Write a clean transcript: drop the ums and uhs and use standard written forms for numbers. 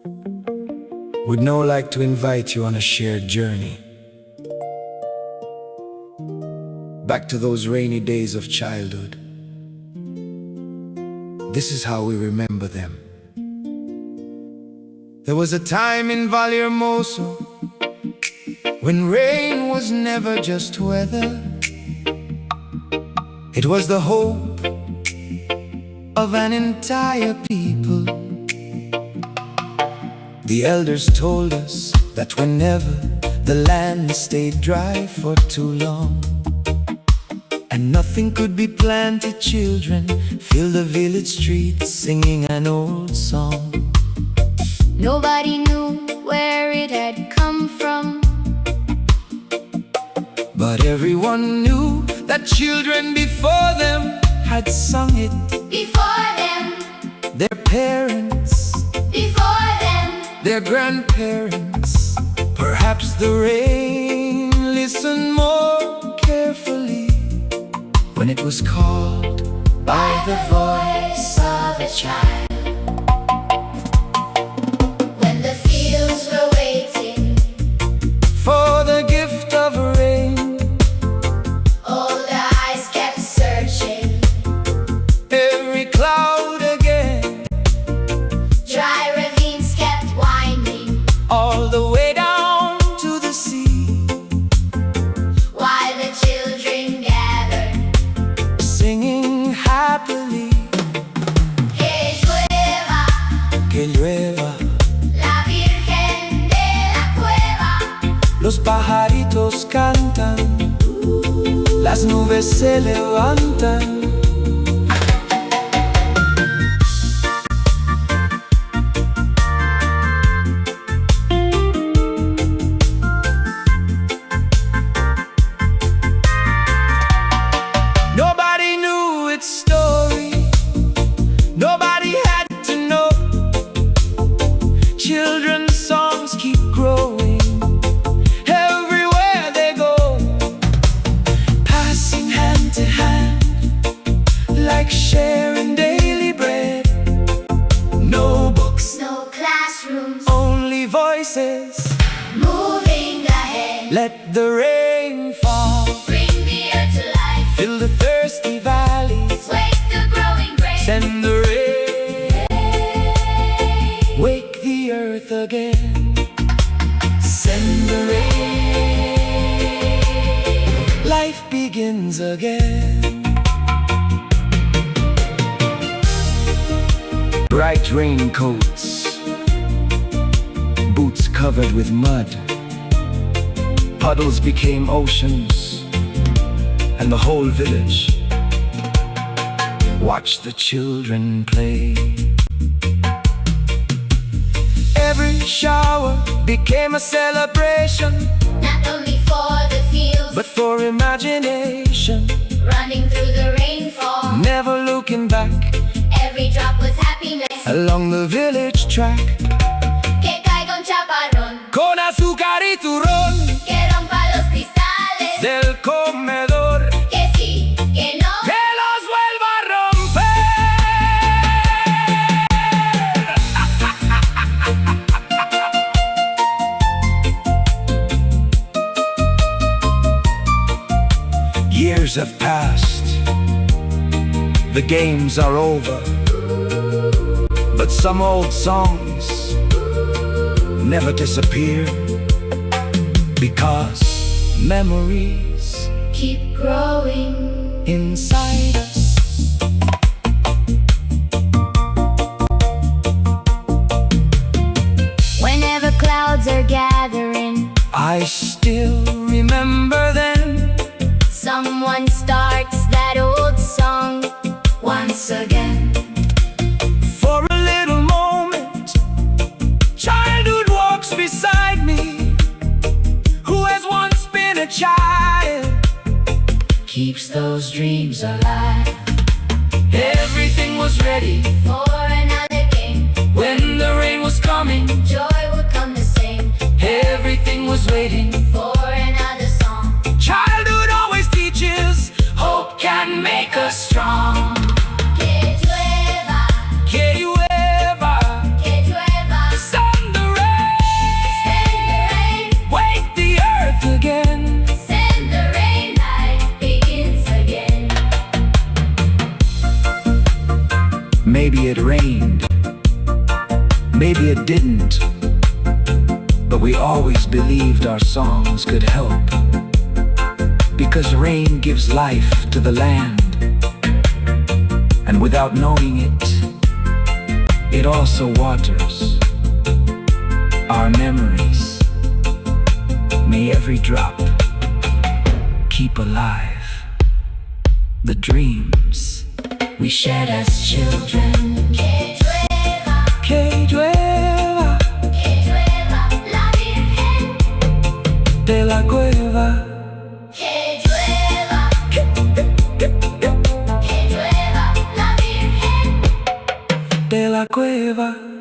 Would now like to invite you on a shared journey back to those rainy days of childhood. This is how we remember them. There was a time in Vallehermoso when rain was never just weather. It was the hope of an entire people. The elders told us that whenever the land stayed dry for too long and nothing could be planted, children filled the village streets singing an old song. Nobody knew where it had come from, but everyone knew that children before them had sung it. before them, Their parents, before them. their grandparents. Perhaps the rain listened more carefully when it was called by the voice of a child. When the fields were waiting For the gift of rain, all the eyes kept searching. every cloud again, Dry ravines kept winding all the way down to the sea, while the children gathered. singing happily. Que llueva Que llueva, la Virgen de la Cueva. los pajaritos cantan, las nubes se levantan. Nobody knew its story, nobody had to know. Children's songs keep growing everywhere they go, passing hand to hand like sharing daily bread. No books, No classrooms, only voices. moving ahead. Let the rain fall, Bring the earth to life. fill the thirsty valleys. Wake the growing grain. Send the rain, wake the earth again. Send the rain, life begins again. Bright raincoats, boots covered with mud. Puddles became oceans, and the whole village watched the children play. Every shower became a celebration, Not only for the fields, but for imagination. running through the rainfall. Never looking back Every drop was happiness. along the village track, Que caiga un chaparrón, con azúcar y turrón que rompa los cristales. del comedor, Que sí, que no. que los vuelva a romper. Years have passed, the games are over, but some old songs never disappear, because memories Keep growing. inside us. Whenever clouds are gathering, I still remember then. someone starts that old song once again. For a little moment, childhood walks beside me, who has once been a child, Keeps those dreams alive. maybe it rained, maybe it didn't, but we always believed our songs could help. Because rain gives life to the land, and without knowing it, it also waters our memories. May every drop keep alive the dreams we shared as children. Que llueva, que llueva la Virgen de la cueva, que llueva la Virgen de la cueva.